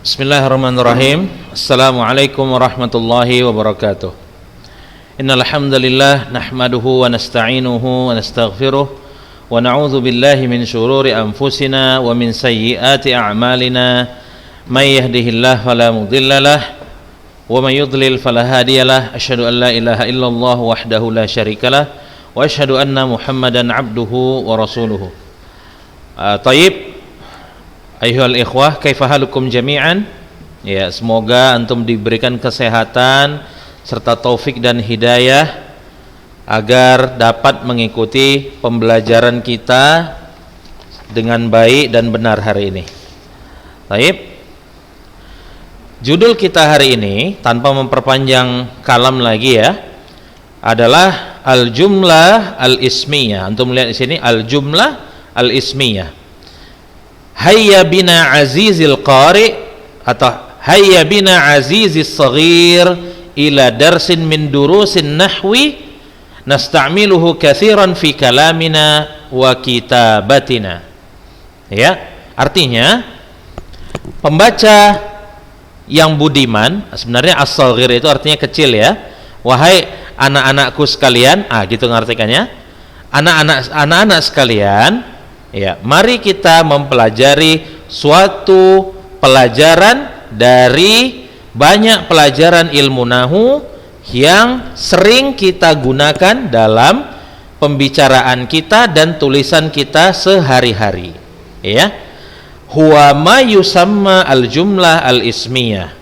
Bismillahirrahmanirrahim. Assalamualaikum warahmatullahi wabarakatuh. Innal hamdalillah nahmaduhu wa nasta'inuhu wa nastaghfiruh wa na'udzu billahi min shururi anfusina wa min sayyiati a'malina. May yahdihillahu fala mudhillalah wa may yudlil fala hadiyalah. Asyhadu an la ilaha illallah wahdahu la syarikalah wa asyhadu anna Muhammadan 'abduhu wa rasuluhu. Tayyib. Ayyuhal ikhwah, kaifa halukum jami'an? Ya, semoga antum diberikan kesehatan serta taufik dan hidayah agar dapat mengikuti pembelajaran kita dengan baik dan benar hari ini. Baik. Judul kita hari ini tanpa memperpanjang kalam lagi ya, adalah al-jumlah al-ismiyah. Antum lihat di sini al-jumlah al-ismiyah. Hayya bina azizil qari atau hayya bina azizis saghir ila darsin min durusin nahwi nasta'miluhu katsiran fi kalamina wa kitabatina. Ya, artinya pembaca yang budiman, sebenarnya as-saghir itu artinya kecil ya. Wahai anak-anakku sekalian, gitu ngartikannya. Anak-anak sekalian, ya, mari kita mempelajari suatu pelajaran dari banyak pelajaran ilmu nahu yang sering kita gunakan dalam pembicaraan kita dan tulisan kita sehari-hari. Ya, huwa ma yusamma al-jumlah al-ismiyah.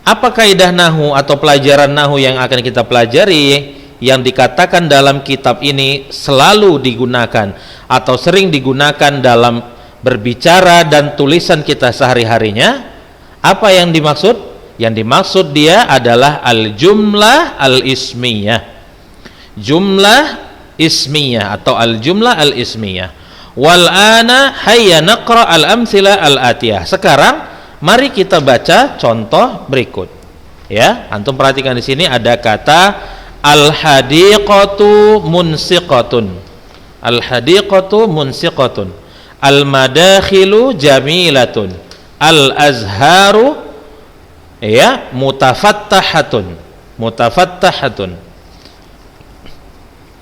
Apa kaidah nahu atau pelajaran nahu yang akan kita pelajari yang dikatakan dalam kitab ini selalu digunakan atau sering digunakan dalam berbicara dan tulisan kita sehari-harinya? Apa yang dimaksud? Yang dimaksud dia adalah al-jumlah al-ismiyah. Jumlah ismiyah atau al-jumlah al-ismiyah. Wal ana hayya naqra al-amthila al-atiyah. Sekarang mari kita baca contoh berikut. Ya, antum perhatikan di sini ada kata al-hadiqatu munsiqatun. Al-hadiqatu munsiqatun. Al-madakhilu jamilatun. Al-azharu ya mutafattahatun. Mutafattahatun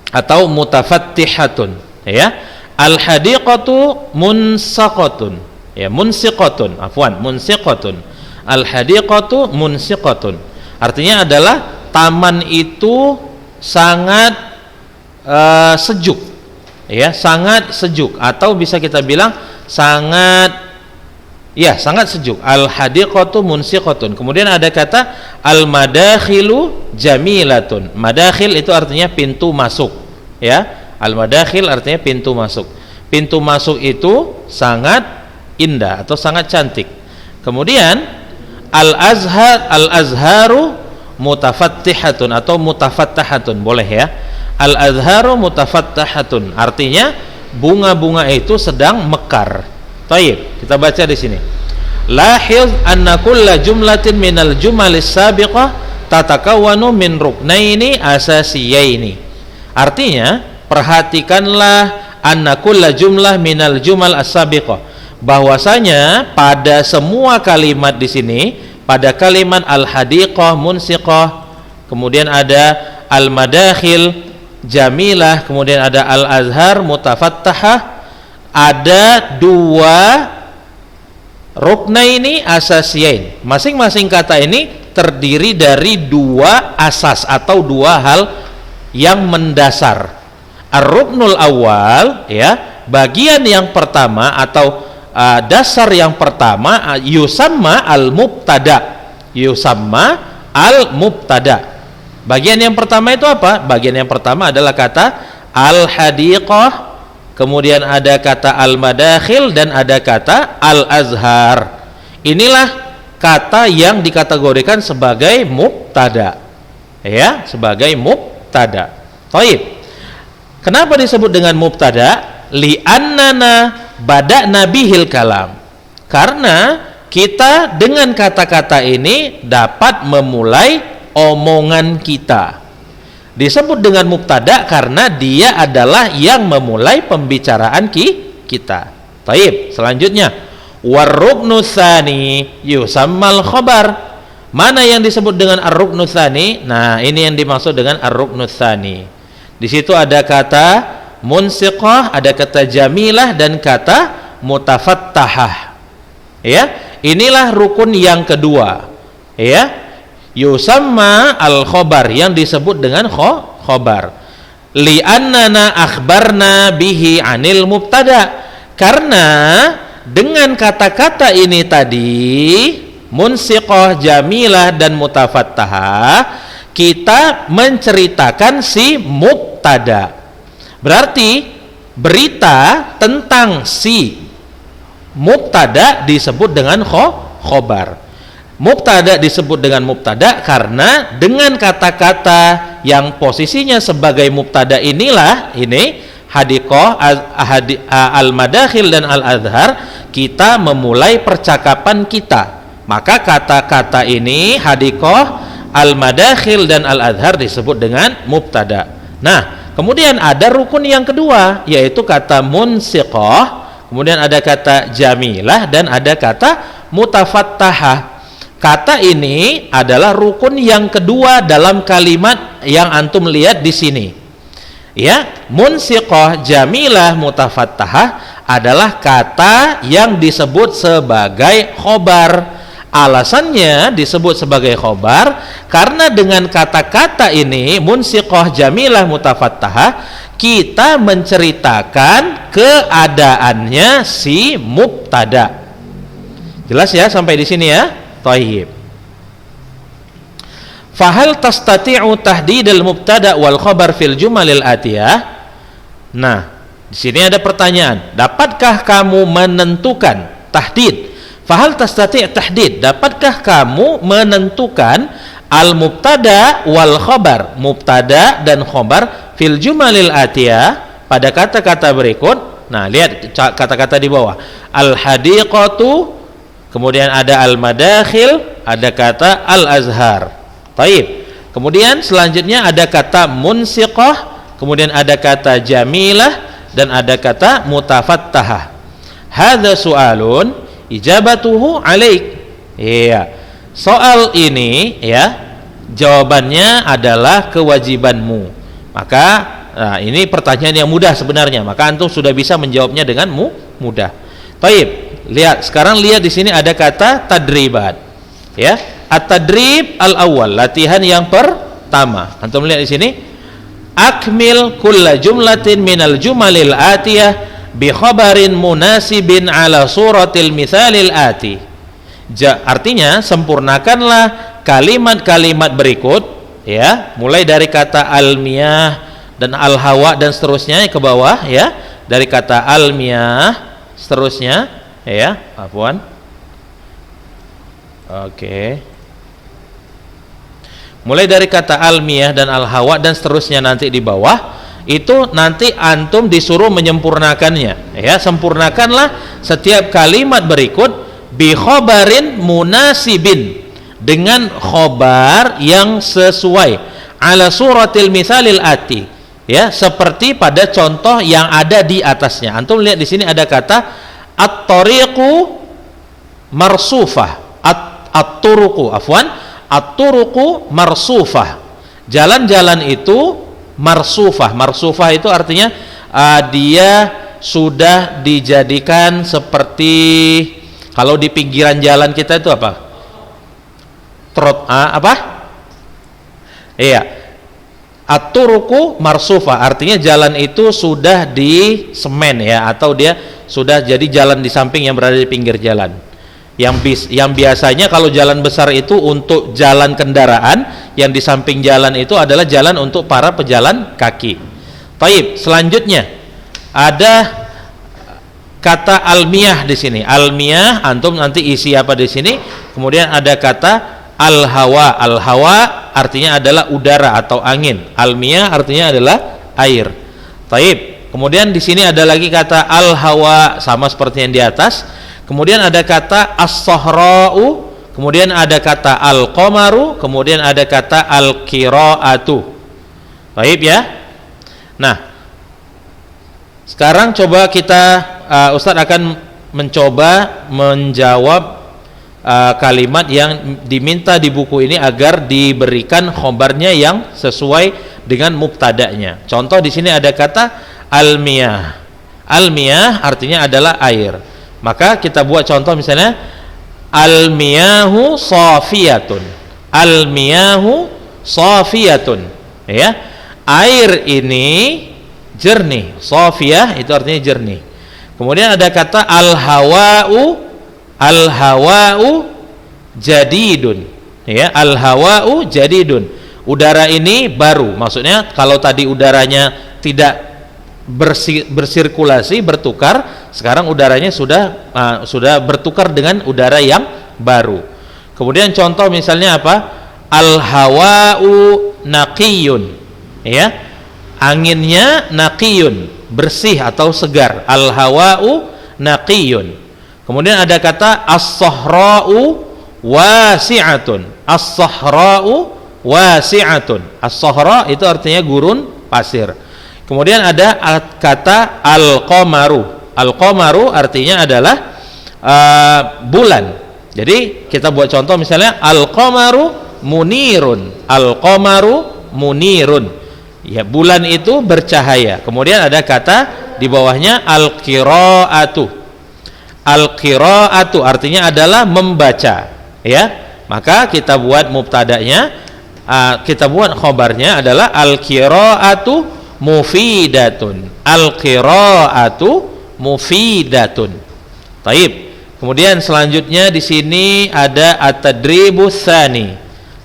atau mutafattihatun ya. Al-hadiqatu munsaqatun. Ya, munsiqatun, afwan, munsiqatun. Al-hadiqatu munsiqatun. Artinya adalah taman itu sangat sejuk, ya, sangat sejuk, atau bisa kita bilang sangat sejuk. Al-hadiqatu munsiqatun. Kemudian ada kata al-madakhilu jamilatun. Madakhil itu artinya pintu masuk, ya. Al-madakhil artinya pintu masuk. Pintu masuk itu sangat indah atau sangat cantik. Kemudian al-azharu mutafattihatun atau mutafattahatun, boleh ya. Al-azharu mutafattahatun artinya bunga-bunga itu sedang mekar. Baik, kita baca di sini. Lahiz anna kulla jumlatin minal jumalis sabiqah tatakawwanu min ruknaini asasiyaini. Artinya, perhatikanlah anna kulla jumlah minal jumal as-sabiqah, bahwasanya pada semua kalimat di sini, pada kalimat al-hadiqah munsiqah, kemudian ada al-madakhil jamilah, kemudian ada al-azhar mutafattahah, ada dua rukna ini asasiyain. Masing-masing kata ini terdiri dari dua asas atau dua hal yang mendasar. Ar-ruknul awal, ya, bagian yang pertama atau dasar yang pertama, yusamma al-mubtada. Yusamma al-mubtada. Bagian yang pertama itu apa? Bagian yang pertama adalah kata al-hadiqah, kemudian ada kata al-madakhil, dan ada kata al-azhar. Inilah kata yang dikategorikan sebagai mubtada, ya, sebagai mubtada. Taib. Kenapa disebut dengan mubtada? Li'annana bada'na bihil kalam. Karena kita dengan kata-kata ini dapat memulai omongan kita. Disebut dengan mubtada karena dia adalah yang memulai pembicaraan kita. Taib. Selanjutnya, Warruknu tsani yusammal khabar. Mana yang disebut dengan ar-ruknu tsani? Nah, ini yang dimaksud dengan ar-ruknu tsani. Di situ ada kata munsiqah, ada kata jamilah dan kata mutafattahah. Ya, inilah rukun yang kedua. Ya, yusamma al-khabar, yang disebut dengan khabar. Li'annana akhbarna bihi anil mubtada. Karena dengan kata-kata ini tadi, munsiqah, jamilah dan mutafattahah, kita menceritakan si mubtada. Berarti berita tentang si mubtada disebut dengan khobar. Mubtada disebut dengan mubtada karena dengan kata-kata yang posisinya sebagai mubtada inilah, ini hadiqah, al-madakhil dan al-adhar, kita memulai percakapan kita. Maka kata-kata ini hadiqah, al-madakhil dan al-adhar disebut dengan mubtada. Nah, kemudian ada rukun yang kedua, yaitu kata munsiqah, kemudian ada kata jamilah dan ada kata mutafattahah. Kata ini adalah rukun yang kedua dalam kalimat yang antum lihat di sini. Ya, munsiqah, jamilah, mutafattahah adalah kata yang disebut sebagai khobar. Alasannya disebut sebagai khobar karena dengan kata-kata ini munsiqah, jamilah, mutafattahah, kita menceritakan keadaannya si mubtada. Jelas ya sampai di sini ya? Thayyib. Fahal tastati'u tahdidal mubtada wal khabar fil jumalil atiyah? Nah, di sini ada pertanyaan. Dapatkah kamu menentukan tahdid? Fahal tastati' tahdid? Dapatkah kamu menentukan al mubtada wal khabar, mubtada dan khabar fil jumalil atiyah pada kata-kata berikut? Nah, lihat kata-kata di bawah. Al hadiqatu, kemudian ada al-madakhil, ada kata al-azhar. Taib. Kemudian selanjutnya ada kata munsiqah, kemudian ada kata jamilah dan ada kata mutafattahah. Hadza su'alun ijabatuhu alaik. Iya. Soal ini ya, jawabannya adalah kewajibanmu. Maka nah, ini pertanyaan yang mudah sebenarnya. Maka antum sudah bisa menjawabnya dengan mudah. Taib. Lihat, sekarang lihat di sini ada kata tadribat. Ya, at-tadrib al-awwal, latihan yang pertama. Antum lihat di sini, akmil kulla jumlatin minal jumalil atiyah bi khabarin munasibin ala suratil mithalil ati. Artinya, sempurnakanlah kalimat-kalimat berikut, ya, mulai dari kata al-miyah dan al-hawa dan seterusnya ke bawah, ya, dari kata al-miyah seterusnya. Ya, afwan. Oke. Mulai dari kata almiyah dan al-hawa dan seterusnya nanti di bawah, itu nanti antum disuruh menyempurnakannya. Ya, sempurnakanlah setiap kalimat berikut bi khabarin munasibin, dengan khobar yang sesuai ala suratil mithalil ati. Ya, seperti pada contoh yang ada di atasnya. Antum lihat di sini ada kata at-tariqu marsufah, at-turuqu, afwan, at-turuqu marsufah. Jalan-jalan itu marsufah. Marsufah itu artinya dia sudah dijadikan seperti, kalau di pinggiran jalan kita itu apa? Apa? Iya. At-turuqu marsufah artinya jalan itu sudah di semen ya, atau dia sudah jadi jalan di samping yang berada di pinggir jalan. Yang biasanya kalau jalan besar itu untuk jalan kendaraan, yang di samping jalan itu adalah jalan untuk para pejalan kaki. Taib. Selanjutnya ada kata almiyah di sini. Almiyah antum nanti isi apa di sini. Kemudian ada kata al-hawa. Al-hawa artinya adalah udara atau angin. Almiyah artinya adalah air. Taib. Kemudian di sini ada lagi kata al-hawa, sama seperti yang di atas. Kemudian ada kata as-sahra'u, kemudian ada kata al-qamaru, kemudian ada kata al-qira'atu. Baik ya. Nah, sekarang coba kita Ustadz akan mencoba menjawab kalimat yang diminta di buku ini agar diberikan khobarnya yang sesuai dengan mubtada'nya. Contoh di sini ada kata al-miyah. Al-miyah artinya adalah air. Maka kita buat contoh misalnya al-miyahu safiyatun. Al-miyahu safiyatun. Ya. Air ini jernih. Safiyah itu artinya jernih. Kemudian ada kata al-hawa'u jadidun. Ya, al-hawa'u jadidun. Udara ini baru. Maksudnya kalau tadi udaranya tidak bersirkulasi, bertukar, sekarang udaranya sudah bertukar dengan udara yang baru. Kemudian contoh misalnya apa? Al-hawa'u naqiyun. Ya, anginnya naqiyun, bersih atau segar. Al-hawa'u naqiyun. Kemudian ada kata as-sahra'u wasi'atun. As-sahra'u wasi'atun. As-sahra itu artinya gurun pasir. Kemudian ada kata al-qamaru. Al-qamaru artinya adalah bulan. Jadi kita buat contoh misalnya al-qamaru munirun. Al-qamaru munirun. Ya, bulan itu bercahaya. Kemudian ada kata di bawahnya al-qira'atu. Al-qira'atu artinya adalah membaca. Ya, maka kita buat mubtada'nya, kita buat khobarnya adalah al-qira'atu mufidatun. Al-qira'atu mufidatun. Taib. Kemudian selanjutnya di sini ada at-tadribus tsani.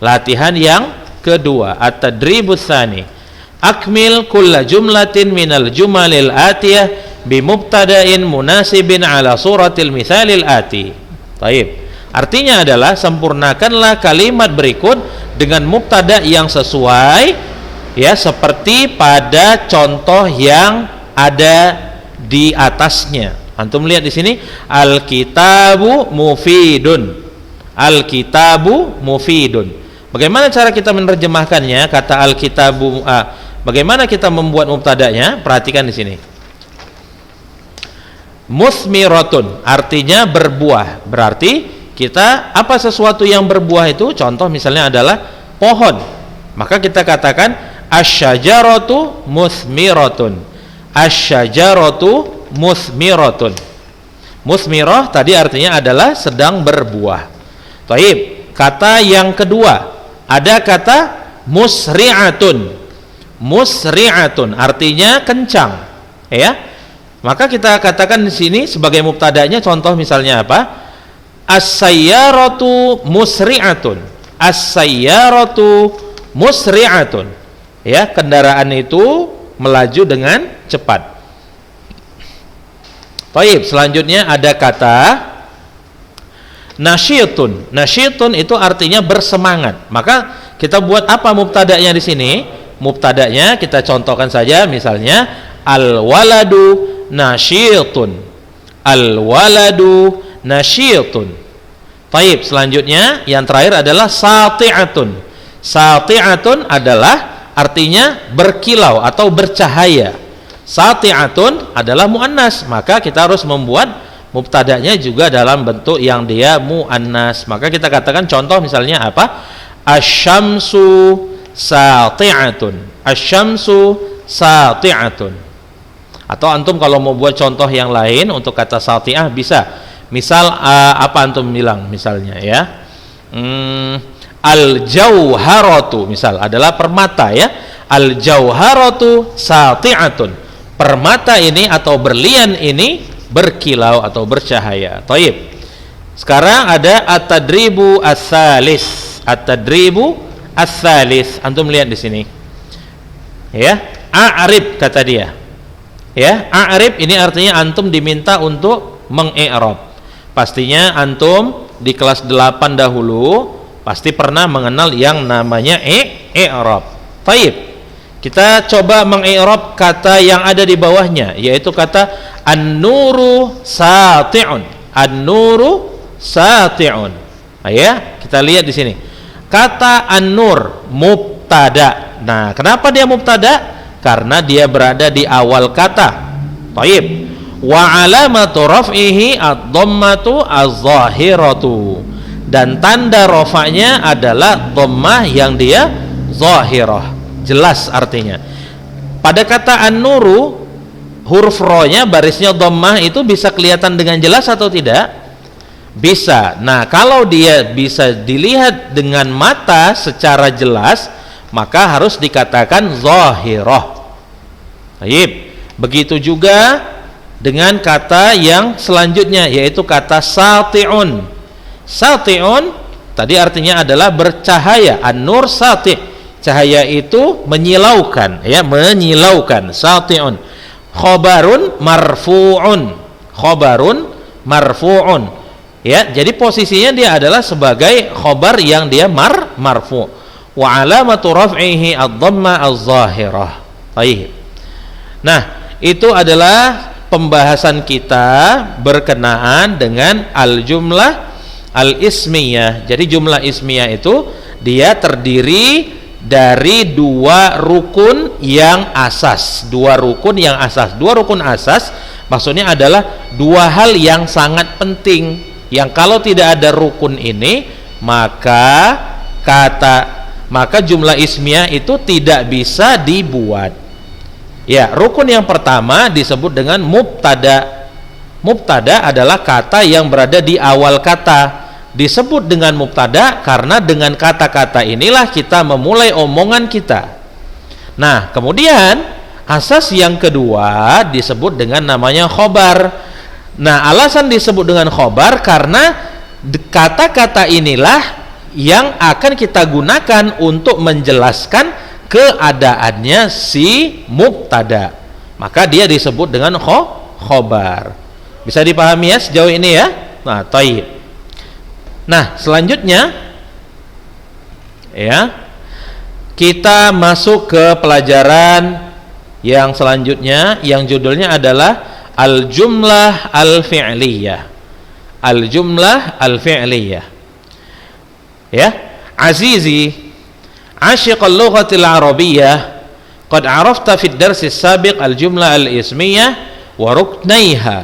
Latihan yang kedua, at-tadribus tsani. Akmil kulla jumlatin minal jumalil atiyah bimubtada'in munasibin ala suratil mithalil ati. Taib. Artinya adalah sempurnakanlah kalimat berikut dengan mubtada yang sesuai, ya, seperti pada contoh yang ada di atasnya. Antum lihat di sini al-kitabu mufidun. Al-kitabu mufidun. Bagaimana cara kita menerjemahkannya? Kata al-kitabu, bagaimana kita membuat mubtada'nya? Perhatikan di sini. Musmiratun artinya berbuah. Berarti kita apa sesuatu yang berbuah itu? Contoh misalnya adalah pohon. Maka kita katakan asy-syajaratu musmiratun. Asy-syajaratu musmiratun. Musmirah tadi artinya adalah sedang berbuah. Taib. Kata yang kedua, ada kata musri'atun. Musri'atun artinya kencang, ya. Maka kita katakan di sini sebagai mubtada'nya, contoh misalnya apa? As-sayyaratu musri'atun. As-sayyaratu musri'atun. Ya, kendaraan itu melaju dengan cepat. Baik, selanjutnya ada kata nasyitun. Nasyitun itu artinya bersemangat. Maka kita buat apa mubtada'nya di sini? Mubtada'nya kita contohkan saja misalnya al-waladu nasyitun. Al-waladu nasyitun. Taib, selanjutnya yang terakhir adalah sati'atun. Sati'atun adalah artinya berkilau atau bercahaya. Sati'atun adalah muannas, maka kita harus membuat mubtada'nya juga dalam bentuk yang dia muannas. Maka kita katakan contoh misalnya apa? Asy-syamsu sati'atun. Asy-syamsu sati'atun. Atau antum kalau mau buat contoh yang lain untuk kata sati'ah bisa. Misal apa antum bilang misalnya, ya. Al-jauharatu misal adalah permata, ya. Al-jauharatu sati'atun. Permata ini atau berlian ini berkilau atau bercahaya. Taib. Sekarang ada at-tadribu ats-tsalis. At-tadribu ats-tsalis. Antum lihat di sini. Ya, a'rib kata dia. Ya, a'rib ini artinya antum diminta untuk mengi'rab. Pastinya antum di kelas 8 dahulu pasti pernah mengenal yang namanya i'rab. Taib. Kita coba mengi'rab kata yang ada di bawahnya, yaitu kata an-nuru sati'un. An-nuru sati'un. Ya, kita lihat di sini. Kata an-nur mubtada. Nah, kenapa dia mubtada? Karena dia berada di awal kata. Taib. Wa alamatu raf'ihi ad-dhammatu az-zahiratu, dan tanda rafa'nya adalah dhammah yang dia zahirah, jelas artinya. Pada kata an-nuru, huruf ro-nya barisnya dhammah itu bisa kelihatan dengan jelas atau tidak? Bisa. Nah, kalau dia bisa dilihat dengan mata secara jelas, maka harus dikatakan zahirah. Baik. Begitu juga dengan kata yang selanjutnya, yaitu kata sati'un. Sati'un tadi artinya adalah bercahaya. An-nur sati', cahaya itu menyilaukan, ya, menyilaukan. Sati'un. Khobarun marfu'un. Khobarun marfu'un. Ya, jadi posisinya dia adalah sebagai khobar yang dia marfu'. Wa alamatu raf'ihi ad-dhamma az-zahirah. Baik. Nah, itu adalah pembahasan kita berkenaan dengan al-jumlah al-ismiyah. Jadi jumlah ismiyah itu dia terdiri dari dua rukun yang asas. Dua rukun yang asas. Dua rukun asas maksudnya adalah dua hal yang sangat penting, yang kalau tidak ada rukun ini, maka jumlah ismiyah itu tidak bisa dibuat. Ya, rukun yang pertama disebut dengan mubtada. Mubtada adalah kata yang berada di awal kata. Disebut dengan mubtada karena dengan kata-kata inilah kita memulai omongan kita. Nah, kemudian asas yang kedua disebut dengan namanya khobar. Nah, alasan disebut dengan khobar karena kata-kata inilah yang akan kita gunakan untuk menjelaskan keadaannya si mubtada, maka dia disebut dengan khobar. Bisa dipahami ya sejauh ini ya? Nah, taib. Nah, selanjutnya ya, kita masuk ke pelajaran yang selanjutnya, yang judulnya adalah al-jumlah al-fi'liyah. Al-jumlah al-fi'liyah. Ya, azizi عاشق اللغة العربية قد عرفت في الدرس السابق الجملة الإسمية وركنيها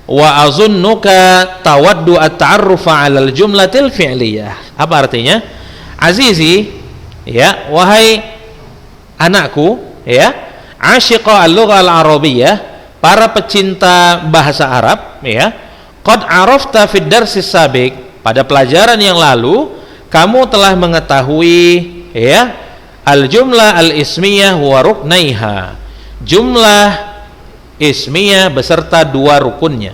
وأظنك تود التعرف على الجملة الفعلية. Apa artinya? Azizi, ya, wahai anakku, ya, asyiqa al-lugha al-arabiyyah, para pecinta bahasa Arab, ya, qad arafta fid darsi sabiq, pada pelajaran yang lalu kamu telah mengetahui, ya, al-jumlah al-ismiyah wa ruknaiha, jumlah ismiyah beserta dua rukunnya.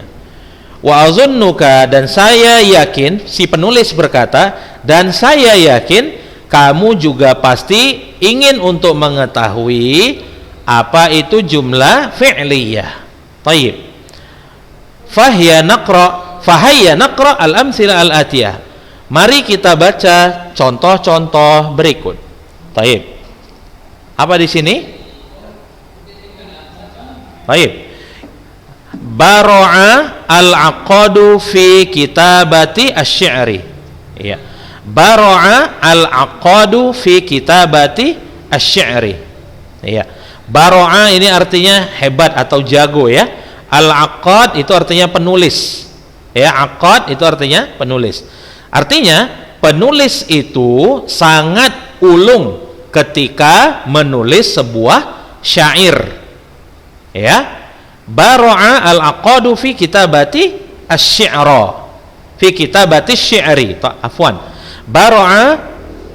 Wa azunnuka, dan saya yakin, si penulis berkata, dan saya yakin kamu juga pasti ingin untuk mengetahui apa itu jumlah fi'liyah. Taib. Fahya naqra al-amthila al-atiyah. Mari kita baca contoh-contoh berikut. Taib. Apa di sini? Taib. Baro'a al-aqadu fi kitabati asy-syi'ri. Iya. Baro'a al-aqadu fi kitabati asy-syi'ri. Iya. Baro'a ini artinya hebat atau jago, ya. Al-aqad itu artinya penulis. Ya, aqad itu artinya penulis. Artinya penulis itu sangat ulung ketika menulis sebuah syair. Ya, baro'a al-aqadu fi kitabati asy-syi'ra, fi kitabati asy-syi'ri. Afwan. Baro'a,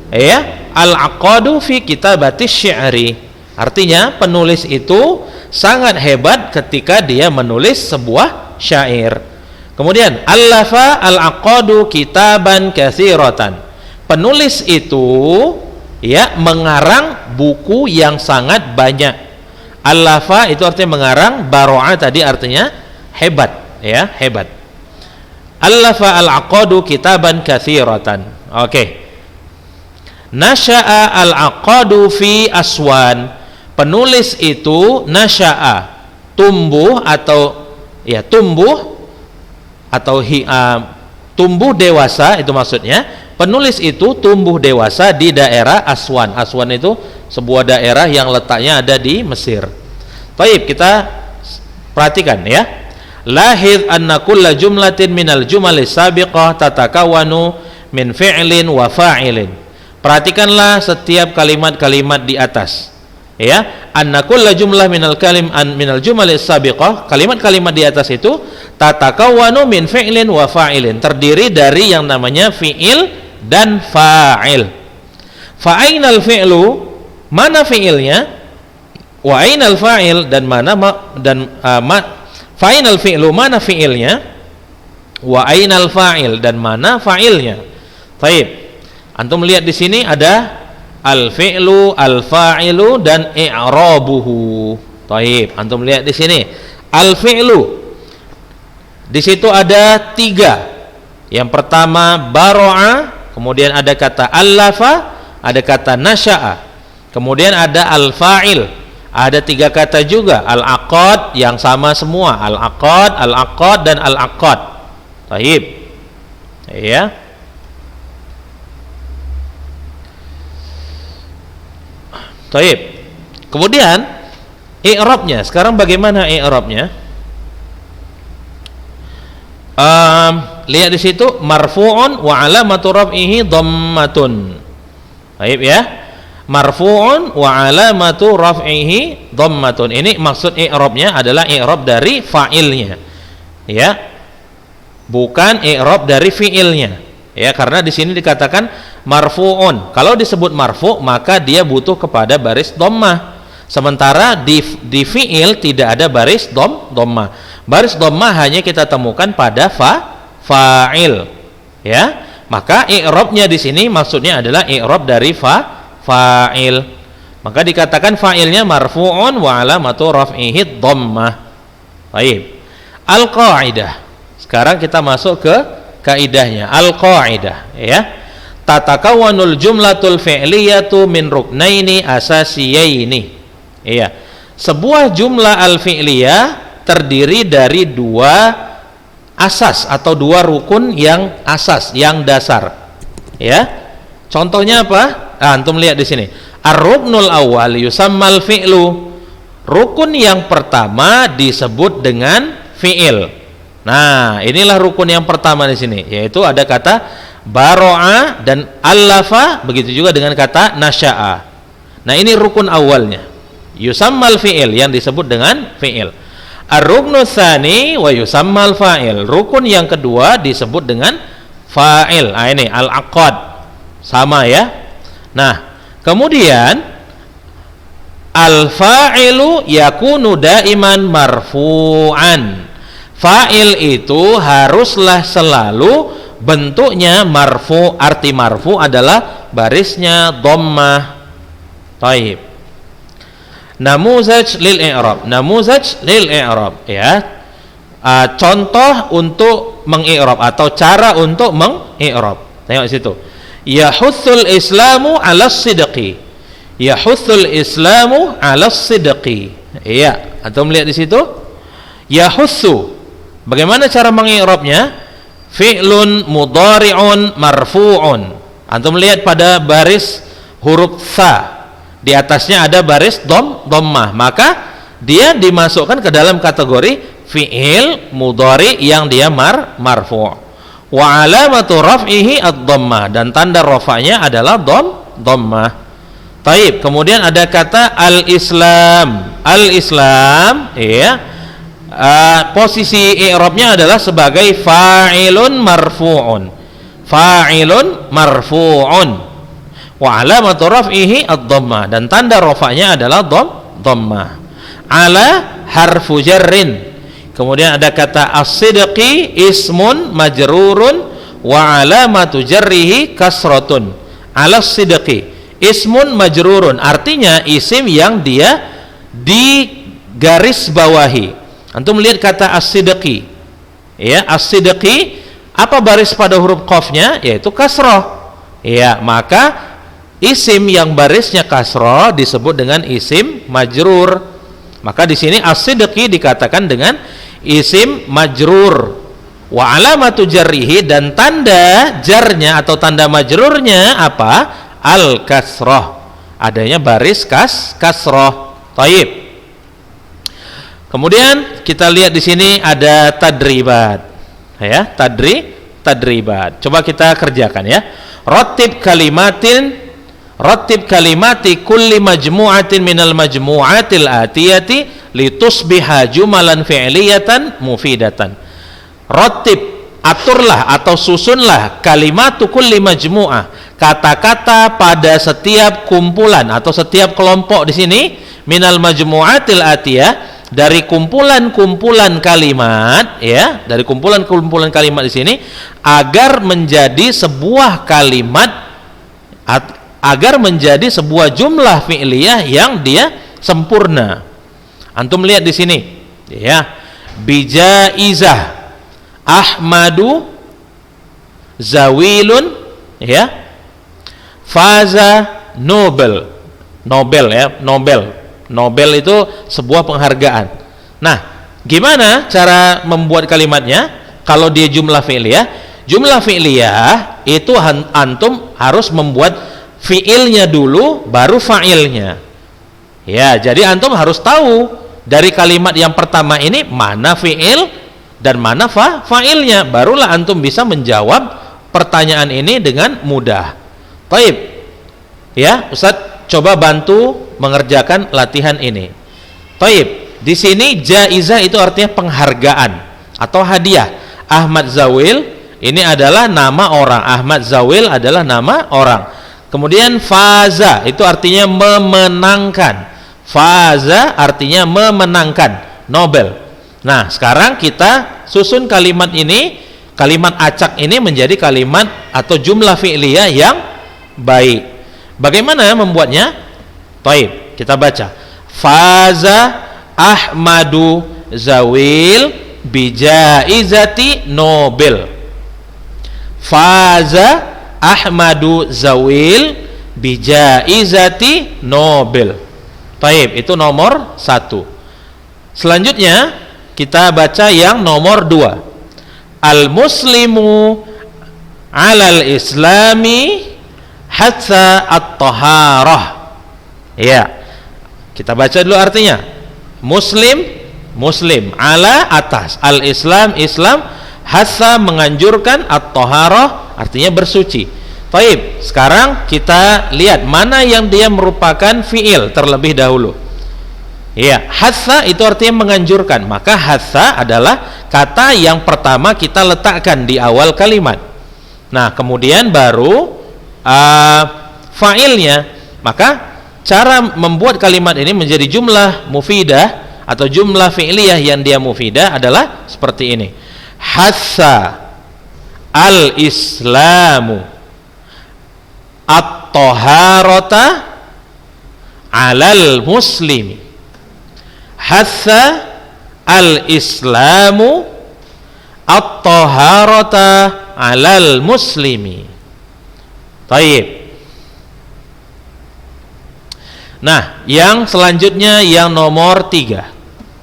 ya, al-aqadu fi kitabati asy-syi'ri. Artinya penulis itu sangat hebat ketika dia menulis sebuah syair. Kemudian allafa al-aqadu kitaban katsiratan. Penulis itu, ya, mengarang buku yang sangat banyak. Allafa itu artinya mengarang, baro'a tadi artinya hebat, ya, hebat. Allafa al-aqadu kitaban katsiratan. Oke. Nasya'a al-aqadu fi Aswan. Penulis itu nasya'a, tumbuh atau, ya, tumbuh dewasa, itu maksudnya penulis itu tumbuh dewasa di daerah Aswan. Aswan itu sebuah daerah yang letaknya ada di Mesir. Baik, kita Perhatikan ya. Lahid anna kulla jumlatin minal jumalis sabiqah tatakawanu min fi'lin wa fa'ilin. Perhatikanlah setiap kalimat-kalimat di atas. Ya, anna kulla jumlah minal jumalis sabiqah, kalimat-kalimat di atas itu tatakawanu min fi'lin wa fa'ilin, terdiri dari yang namanya fi'il dan fa'il. Fa'ainal fi'lu, mana fi'ilnya? Wa ainal fa'il, dan mana fa'inal fi'lu, mana fi'ilnya? Wa ainal fa'il, dan mana fa'ilnya? Baik. Antum lihat di sini ada al-fi'lu, al-fa'ilu, dan i'rabuhu. Baik. Antum lihat di sini al-fi'lu. Di situ ada 3. Yang pertama baro'a, kemudian ada kata allafa, ada kata nasya'a, kemudian ada al-fa'il. Ada 3 kata juga, al-aqad, yang sama semua, al-aqad, al-aqad, dan al-aqad. Baik. Ya. Baik. Kemudian i'rabnya. Sekarang bagaimana i'rabnya? Lihat di situ, marfu'un wa alamatu raf'ihi dhammatun. Baik ya. Marfu'un wa alamatu raf'ihi dhammatun. Ini maksud i'rabnya adalah i'rab dari fa'ilnya. Ya. Bukan i'rab dari fi'ilnya. Ya, karena di sini dikatakan marfu'un. Kalau disebut marfu', maka dia butuh kepada baris dhammah. Sementara di fi'il tidak ada baris dhammah. Baris dhammah hanya kita temukan pada fa'il. Ya. Maka i'rabnya di sini maksudnya adalah i'rab dari fa'il. Maka dikatakan fa'ilnya marfu'un wa alamatu raf'ihi dhammah. Baik. Al-qaidah. Sekarang kita masuk ke kaidahnya. Al-qaidah, ya. Tatakawwanul jumlatul fi'liyatu min ruknaini asasiyaini. Iya. Sebuah jumlah al-fi'liyah terdiri dari 2 asas atau 2 rukun yang asas, yang dasar. Ya. Contohnya apa? Antum lihat di sini. Ar-ruknul awwal yusammal fi'lu. Rukun yang pertama disebut dengan fi'il. Nah, inilah rukun yang pertama di sini, yaitu ada kata baro'a dan allafa, begitu juga dengan kata nasya'a. Nah, ini rukun awalnya. Yusammal fi'il, yang disebut dengan fi'il. Ar-ruknu tsani wa yusammal fa'il. Rukun yang kedua disebut dengan fa'il. Nah, ini al-aqad. Sama ya. Nah, kemudian al-fa'ilu yakunu daiman marfu'an. Fa'il itu haruslah selalu bentuknya marfu. Arti marfu adalah barisnya dhammah. Taib. Namuzaj lil i'rab. Namuzaj lil i'rab, ya. Contoh untuk mengi'rab atau cara untuk mengi'rab. Tengok situ. Yahutsul islamu 'alas sidqi. Yahutsul islamu 'alas sidqi. Iya, antum lihat di situ. Yahussu. Bagaimana cara mengi'rabnya? Fi'lun mudhari'un marfu'un. Antum lihat pada baris huruf tha. Di atasnya ada baris dhammah. Maka dia dimasukkan ke dalam kategori fi'il mudhari yang dia marfu'. Wa alamatu raf'ihi ad-dhammah, dan tanda rafa'nya adalah dhammah. Taib. Kemudian ada kata al-islam. Al-islam, ya. Posisi i'rabnya adalah sebagai fa'ilun marfu'un. Fa'ilun marfu'un. Wa alamatu raf'ihi ad-dhammah, dan tanda rafa'nya adalah dhammah. Ala harfu jarrin. Kemudian ada kata as-sidqi ismun majrurun wa alamatu jarrihi kasratun. Ala sidqi ismun majrurun, artinya isim yang dia di garis bawahi. Antum lihat kata as-sidqi, ya, as-sidqi, apa baris pada huruf qafnya? Yaitu kasrah. Ya, maka isim yang barisnya kasrah disebut dengan isim majrur. Maka di sini as-sidqi dikatakan dengan isim majrur. Wa alamatu jarrihi, dan tanda jarnya atau tanda majrurnya apa? Al-kasrah. Adanya baris kasrah. Taib. Kemudian kita lihat di sini ada tadribat. Ya, tadribat. Coba kita kerjakan ya. Rattib kalimati kulli majmu'atin minal majmu'atil atiyati litusbiha jumalan fi'liyatan mufidatan. Rattib, aturlah atau susunlah kalimatu kulli majmu'ah, kata-kata pada setiap kumpulan atau setiap kelompok di sini minal majmu'atil atiyah, dari kumpulan-kumpulan kalimat ya, dari kumpulan-kumpulan kalimat di sini agar menjadi sebuah kalimat, agar menjadi sebuah jumlah fi'liyah yang dia sempurna. Antum lihat di sini ya, bijaizah Ahmadu zawilun ya, faza Nobel ya, Nobel itu sebuah penghargaan. Nah, gimana cara membuat kalimatnya? Kalau dia jumlah fi'liyah itu antum harus membuat fi'ilnya dulu baru fa'ilnya. Ya, jadi antum harus tahu dari kalimat yang pertama ini mana fi'il dan mana fa'ilnya, barulah antum bisa menjawab pertanyaan ini dengan mudah. Baik. Ya, Ustaz coba bantu mengerjakan latihan ini. Baik, di sini jaizah itu artinya penghargaan atau hadiah. Ahmad Zawil ini adalah nama orang. Ahmad Zawil adalah nama orang. Kemudian faza itu artinya memenangkan. Faza artinya memenangkan Nobel. Nah, sekarang kita susun kalimat ini, kalimat acak ini menjadi kalimat atau jumlah fi'liyah yang baik. Bagaimana membuatnya? Baik, kita baca. Faza Ahmadu Zawil bijaizati Nobel. Faza Ahmadu Zawil bijaizati Nobel. Baik, itu nomor 1. Selanjutnya kita baca yang nomor 2. Al-muslimu alal islami hatta at-taharah. Ya, kita baca dulu artinya. Muslim ala atas, al-islam Islam, hatta menganjurkan, at-taharah artinya bersuci. Baik, sekarang kita lihat mana yang dia merupakan fi'il terlebih dahulu. Ya, hatta itu artinya menganjurkan, maka hatta adalah kata yang pertama kita letakkan di awal kalimat. Nah, kemudian baru fa'ilnya. Maka cara membuat kalimat ini menjadi jumlah mufidah atau jumlah fi'liyah yang dia mufidah adalah seperti ini. Hassa al-islamu at-taharata alal muslimi. Hassa al-islamu at-taharata alal muslimi. Taib. Nah, yang selanjutnya yang nomor 3.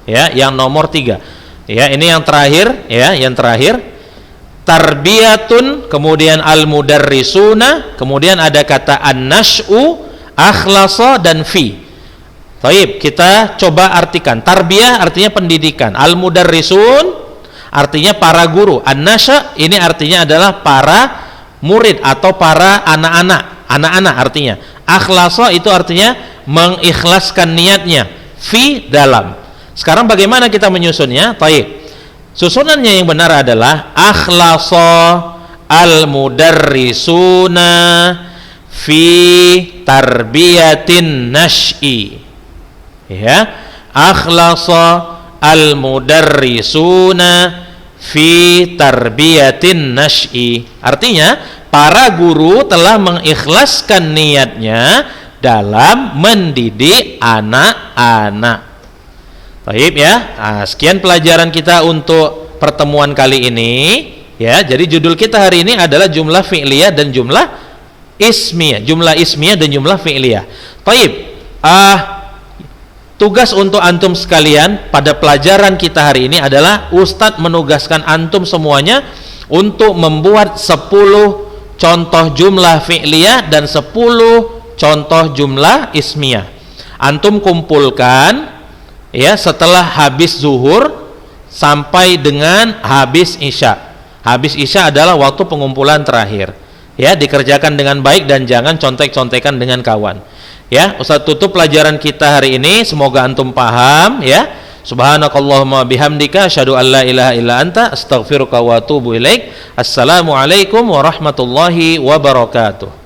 Ya, yang nomor 3. Ya, ini yang terakhir ya, yang terakhir. Tarbiyatun, kemudian al-mudarrisuna, kemudian ada kata an-nash'u, akhlasa dan fi. Taib, kita coba artikan. Tarbiyah artinya pendidikan, al-mudarrisun artinya para guru, an-nasha' ini artinya adalah para murid atau para anak-anak artinya. Akhlasa itu artinya mengikhlaskan niatnya, fi dalam. Sekarang bagaimana kita menyusunnya? Taib. Susunannya yang benar adalah akhlasa al-mudarrisuna fi tarbiyatin nash'i. Ya, akhlasa al-mudarrisuna fi tarbiyatin nash'i. Artinya para guru telah mengikhlaskan niatnya dalam mendidik anak-anak. Baik ya. Nah, sekian pelajaran kita untuk pertemuan kali ini ya. Jadi judul kita hari ini adalah jumlah fi'liyah dan jumlah ismiyah. Jumlah ismiyah dan jumlah fi'liyah. Baik. Tugas untuk antum sekalian pada pelajaran kita hari ini adalah Ustadz menugaskan antum semuanya untuk membuat 10 contoh jumlah fi'liyah dan 10 contoh jumlah ismiyah. Antum kumpulkan ya, setelah habis zuhur sampai dengan habis isya. Habis isya adalah waktu pengumpulan terakhir. Ya, dikerjakan dengan baik dan jangan contek-contekan dengan kawan. Ya, Ustaz tutup pelajaran kita hari ini, semoga antum paham ya. Subhanakallahumma bihamdika asyhadu an la ilaha illa anta astaghfiruka wa atubu ilaik. Assalamualaikum warahmatullahi wabarakatuh.